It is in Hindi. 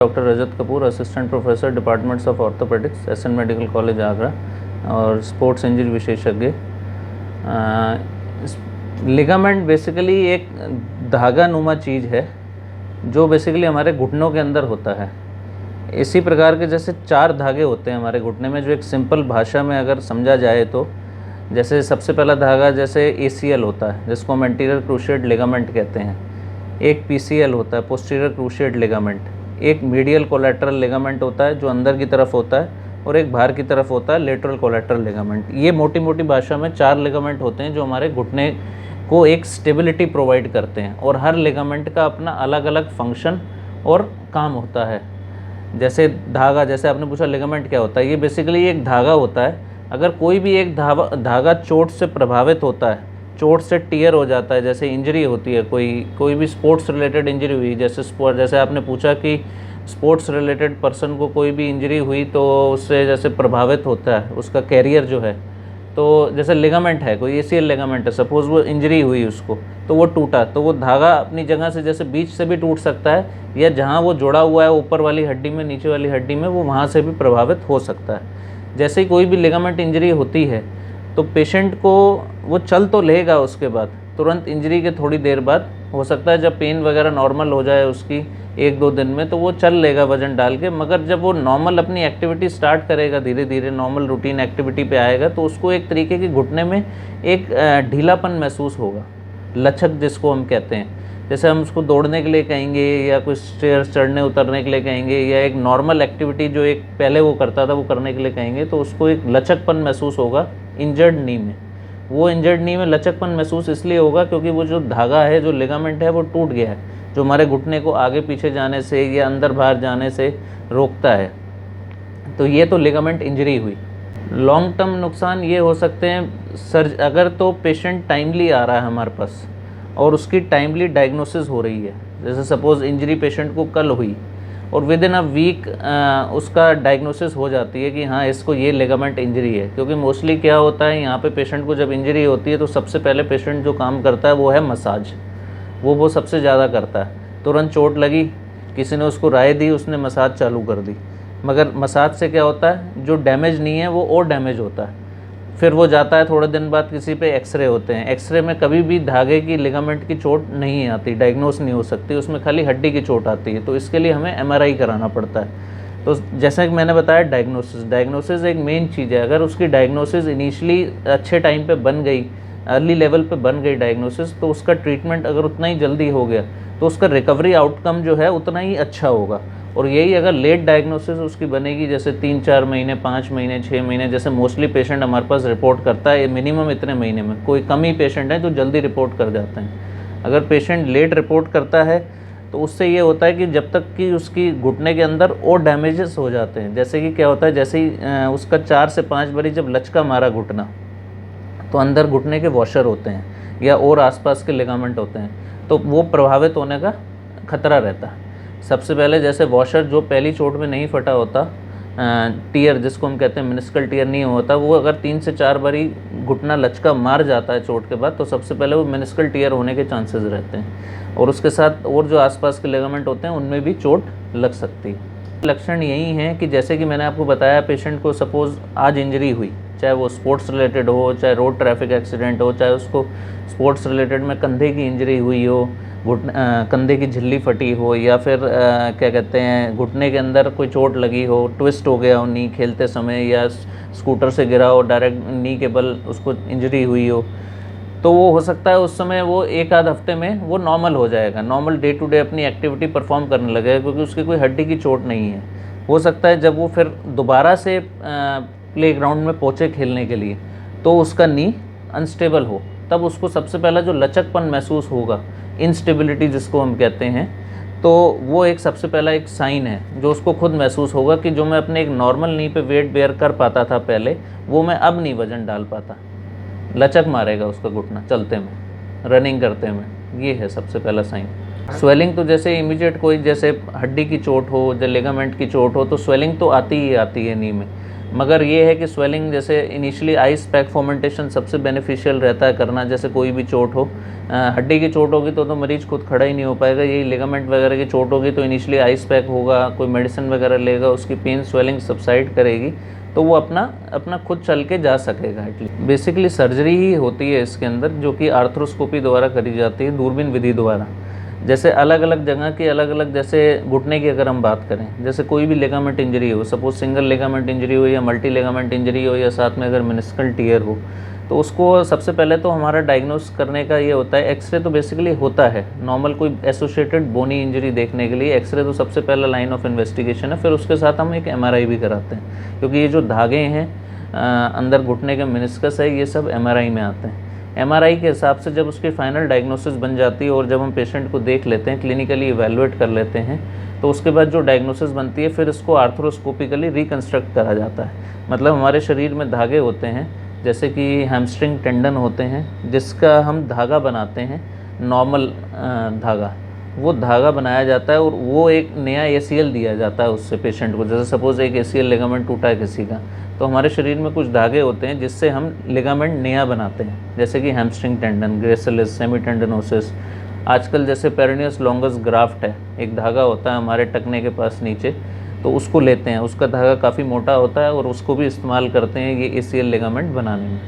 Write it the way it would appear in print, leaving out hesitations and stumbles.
Doctor Rajat Kapoor, assistant professor departments of orthopaedics, SN medical college Agra और स्पोर्ट्स इंजरी विशेषज्ञ। लिगामेंट बेसिकली एक धागा नुमा चीज़ है जो बेसिकली हमारे घुटनों के अंदर होता है। इसी प्रकार के जैसे 4 धागे होते हैं हमारे घुटने में, जो एक सिंपल भाषा में अगर समझा जाए तो जैसे सबसे पहला धागा जैसे ACL होता है जिसको हम एंटीरियर क्रूशिएट लिगामेंट कहते हैं, एक PCL होता है पोस्टीरियर क्रूशिएट लिगामेंट, एक मीडियल कोलैटरल लिगामेंट होता है जो अंदर की तरफ होता है और एक बाहर की तरफ होता है लेटरल कोलैटरल लिगामेंट। ये मोटी मोटी भाषा में 4 लिगामेंट होते हैं जो हमारे घुटने को एक स्टेबिलिटी प्रोवाइड करते हैं और हर लिगामेंट का अपना अलग अलग फंक्शन और काम होता है। जैसे धागा, जैसे आपने पूछा लिगामेंट क्या होता है, ये बेसिकली एक धागा होता है। अगर कोई भी एक धागा चोट से प्रभावित होता है, चोट से टियर हो जाता है, जैसे इंजरी होती है, कोई भी स्पोर्ट्स रिलेटेड इंजरी हुई, जैसे आपने पूछा कि स्पोर्ट्स रिलेटेड पर्सन को कोई भी इंजरी हुई तो उससे जैसे प्रभावित होता है उसका कैरियर जो है, तो जैसे लिगामेंट है, कोई ACL लिगामेंट है, सपोज़ वो इंजरी हुई उसको तो वो टूटा, तो वो धागा अपनी जगह से जैसे बीच से भी टूट सकता है या जहाँ वो जुड़ा हुआ है ऊपर वाली हड्डी में, नीचे वाली हड्डी में, वो वहाँ से भी प्रभावित हो सकता है। जैसे ही कोई भी लिगामेंट इंजरी होती है तो पेशेंट को वो चल तो लेगा, उसके बाद तुरंत इंजरी के थोड़ी देर बाद हो सकता है जब पेन वगैरह नॉर्मल हो जाए उसकी 1-2 दिन में तो वो चल लेगा वज़न डाल के, मगर जब वो नॉर्मल अपनी एक्टिविटी स्टार्ट करेगा, धीरे धीरे नॉर्मल रूटीन एक्टिविटी पे आएगा तो उसको एक तरीके के घुटने में एक ढीलापन महसूस होगा, लचक जिसको हम कहते हैं। जैसे हम उसको दौड़ने के लिए कहेंगे या कुछ स्टेयर्स चढ़ने उतरने के लिए कहेंगे या एक नॉर्मल एक्टिविटी जो एक पहले वो करता था वो करने के लिए कहेंगे, तो उसको एक लचकपन महसूस होगा इंजर्ड नी में। वो इंजर्ड नी में लचकपन महसूस इसलिए होगा क्योंकि वो जो धागा है, जो लिगामेंट है, वो टूट गया है, जो हमारे घुटने को आगे पीछे जाने से या अंदर बाहर जाने से रोकता है। तो ये तो लिगामेंट इंजरी हुई। लॉन्ग टर्म नुकसान ये हो सकते हैं अगर तो पेशेंट टाइमली आ रहा है हमारे पास और उसकी टाइमली डायग्नोसिस हो रही है, जैसे सपोज़ इंजरी पेशेंट को कल हुई और विद इन अ वीक उसका डायग्नोसिस हो जाती है कि हाँ इसको ये लिगामेंट इंजरी है। क्योंकि मोस्टली क्या होता है यहाँ पे पेशेंट को जब इंजरी होती है तो सबसे पहले पेशेंट जो काम करता है वो है मसाज, वो सबसे ज़्यादा करता है। तुरंत चोट लगी, किसी ने उसको राय दी, उसने मसाज चालू कर दी, मगर मसाज से क्या होता है, जो डैमेज नहीं है वो और डैमेज होता है। फिर वो जाता है, थोड़े दिन बाद किसी पे एक्सरे होते हैं, एक्सरे में कभी भी धागे की लिगामेंट की चोट नहीं आती, डायग्नोस नहीं हो सकती, उसमें खाली हड्डी की चोट आती है, तो इसके लिए हमें MRI कराना पड़ता है। तो जैसा कि मैंने बताया डायग्नोसिस एक मेन चीज़ है। अगर उसकी डायग्नोसिस इनिशियली अच्छे टाइम पे बन गई, अर्ली लेवल पे बन गई डायग्नोसिस, तो उसका ट्रीटमेंट अगर उतना ही जल्दी हो गया तो उसका रिकवरी आउटकम जो है उतना ही अच्छा होगा। और यही अगर लेट डायग्नोसिस उसकी बनेगी, जैसे 3-4 महीने, 5 महीने, 6 महीने, जैसे मोस्टली पेशेंट हमारे पास रिपोर्ट करता है मिनिमम इतने महीने में, कोई कम ही पेशेंट है जो जल्दी रिपोर्ट कर जाते हैं। अगर पेशेंट लेट रिपोर्ट करता है तो उससे ये होता है कि जब तक कि उसकी घुटने के अंदर और डैमेजेस हो जाते हैं। जैसे कि क्या होता है, जैसे ही उसका 4 से 5 बारी जब लचका मारा घुटना, तो अंदर घुटने के वॉशर होते हैं या और आसपास के लिगामेंट होते हैं, तो वो प्रभावित होने का खतरा रहता है। सबसे पहले जैसे वॉशर जो पहली चोट में नहीं फटा होता, टियर जिसको हम कहते हैं मेनिस्कल टियर नहीं होता, वो अगर 3 से 4 बारी घुटना लचका मार जाता है चोट के बाद, तो सबसे पहले वो मेनिस्कल टियर होने के चांसेस रहते हैं और उसके साथ और जो आसपास के लिगामेंट होते हैं उनमें भी चोट लग सकती है। लक्षण यही हैं कि जैसे कि मैंने आपको बताया, पेशेंट को सपोज़ आज इंजरी हुई, चाहे वो स्पोर्ट्स रिलेटेड हो, चाहे रोड ट्रैफिक एक्सीडेंट हो, चाहे उसको स्पोर्ट्स रिलेटेड में कंधे की इंजरी हुई हो, कंधे की झिल्ली फटी हो, या फिर क्या कहते हैं घुटने के अंदर कोई चोट लगी हो, ट्विस्ट हो गया हो नी खेलते समय, या स्कूटर से गिरा हो, डायरेक्ट नी के बल उसको इंजरी हुई हो, तो वो हो सकता है उस समय वो 1-आध हफ्ते में वो नॉर्मल हो जाएगा, नॉर्मल डे टू डे अपनी एक्टिविटी परफॉर्म करने लगेगा, क्योंकि उसकी कोई हड्डी की चोट नहीं है। हो सकता है जब वो फिर दोबारा से प्लेग्राउंड में पहुँचे खेलने के लिए तो उसका नी अनस्टेबल हो, तब उसको सबसे पहला जो लचकपन महसूस होगा, इंस्टेबिलिटी जिसको हम कहते हैं, तो वो एक सबसे पहला एक साइन है जो उसको खुद महसूस होगा कि जो मैं अपने एक नॉर्मल नी पे वेट बेयर कर पाता था पहले, वो मैं अब नहीं वज़न डाल पाता। लचक मारेगा उसका घुटना चलते में, रनिंग करते में, ये है सबसे पहला साइन। स्वेलिंग तो जैसे इमीडिएट कोई जैसे हड्डी की चोट हो या लिगामेंट की चोट हो तो स्वेलिंग तो आती ही आती है नी में, मगर ये है कि स्वेलिंग जैसे इनिशियली आइस पैक फॉर्मेंटेशन सबसे बेनिफिशियल रहता है करना, जैसे कोई भी चोट हो, हड्डी की चोट होगी तो मरीज़ खुद खड़ा ही नहीं हो पाएगा, यही लिगामेंट वगैरह की चोट होगी तो इनिशियली आइस पैक होगा, कोई मेडिसिन वगैरह लेगा, उसकी पेन स्वेलिंग सबसाइड करेगी तो वो अपना अपना खुद चल के जा सकेगा एटलीस्ट। बेसिकली सर्जरी ही होती है इसके अंदर, जो कि आर्थ्रोस्कोपी द्वारा करी जाती है, दूरबीन विधि द्वारा। जैसे अलग अलग जगह की अलग अलग, जैसे घुटने की अगर हम बात करें, जैसे कोई भी लिगामेंट इंजरी हो, सपोज सिंगल लिगामेंट इंजरी हो या मल्टी लिगामेंट इंजरी हो या साथ में अगर मेनिस्कल टियर हो, तो उसको सबसे पहले तो हमारा डायग्नोस करने का ये होता है, एक्सरे तो बेसिकली होता है नॉर्मल, कोई एसोसिएटेड बोनी इंजरी देखने के लिए एक्सरे तो सबसे पहला लाइन ऑफ इन्वेस्टिगेशन है, फिर उसके साथ हम एक एमआरआई भी कराते हैं, क्योंकि ये जो धागे हैं अंदर घुटने के मेनिस्कस है, ये सब एमआरआई में आते हैं। एमआरआई के हिसाब से जब उसकी फाइनल डायग्नोसिस बन जाती है और जब हम पेशेंट को देख लेते हैं, क्लिनिकली इवैल्यूएट कर लेते हैं, तो उसके बाद जो डायग्नोसिस बनती है फिर इसको आर्थ्रोस्कोपिकली रिकंस्ट्रक्ट करा जाता है। मतलब हमारे शरीर में धागे होते हैं, जैसे कि हैमस्ट्रिंग टेंडन होते हैं, जिसका हम धागा बनाते हैं नॉर्मल धागा, वो धागा बनाया जाता है और वो एक नया एसीएल दिया जाता है उससे पेशेंट को। जैसे सपोज़ एक एसीएल लिगामेंट टूटा है किसी का, तो हमारे शरीर में कुछ धागे होते हैं जिससे हम लिगामेंट नया बनाते हैं, जैसे कि हैमस्ट्रिंग टेंडन, ग्रेसिलिस, सेमी टेंडनोसिस। आजकल जैसे पेरिनियस लॉन्गस ग्राफ्ट है, एक धागा होता है हमारे टखने के पास नीचे, तो उसको लेते हैं, उसका धागा काफ़ी मोटा होता है और उसको भी इस्तेमाल करते हैं ये एसीएल लिगामेंट बनाने में।